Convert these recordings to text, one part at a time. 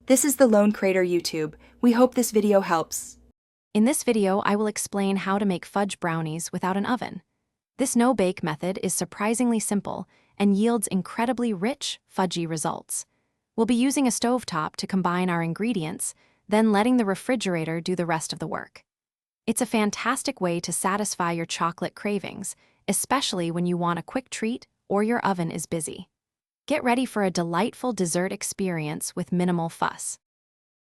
This is the Lone Crater YouTube. We hope this video helps. In this video, I will explain how to make fudge brownies without an oven. This no-bake method is surprisingly simple and yields incredibly rich, fudgy results. We'll be using a stovetop to combine our ingredients, then letting the refrigerator do the rest of the work. It's a fantastic way to satisfy your chocolate cravings, especially when you want a quick treat or your oven is busy. Get ready for a delightful dessert experience with minimal fuss.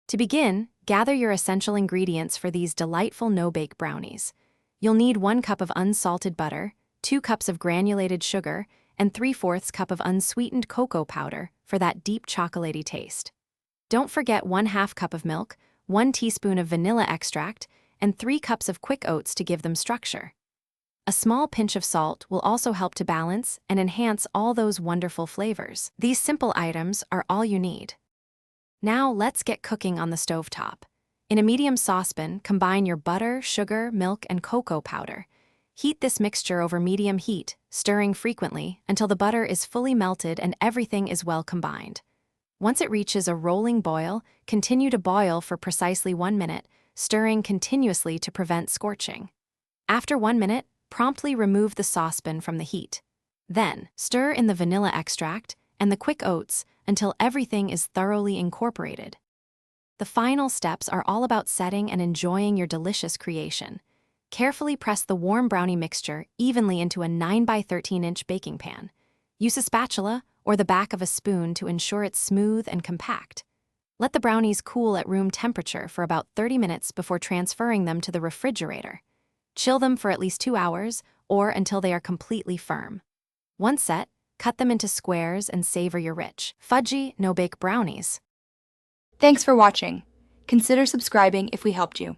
To begin, gather your essential ingredients for these delightful no-bake brownies. You'll need 1 cup of unsalted butter, 2 cups of granulated sugar, and 3/4 cup of unsweetened cocoa powder for that deep chocolatey taste. Don't forget 1/2 cup of milk, 1 teaspoon of vanilla extract, and 3 cups of quick oats to give them structure. A small pinch of salt will also help to balance and enhance all those wonderful flavors. These simple items are all you need. Now let's get cooking on the stovetop. In a medium saucepan, combine your butter, sugar, milk, and cocoa powder. Heat this mixture over medium heat, stirring frequently until the butter is fully melted and everything is well combined. Once it reaches a rolling boil, continue to boil for precisely 1 minute, stirring continuously to prevent scorching. After 1 minute, promptly remove the saucepan from the heat. Then, stir in the vanilla extract and the quick oats until everything is thoroughly incorporated. The final steps are all about setting and enjoying your delicious creation. Carefully press the warm brownie mixture evenly into a 9 by 13-inch baking pan. Use a spatula or the back of a spoon to ensure it's smooth and compact. Let the brownies cool at room temperature for about 30 minutes before transferring them to the refrigerator. Chill them for at least 2 hours or until they are completely firm. Once set, cut them into squares and savor your rich, fudgy, no-bake brownies. Thanks for watching. Consider subscribing if we helped you.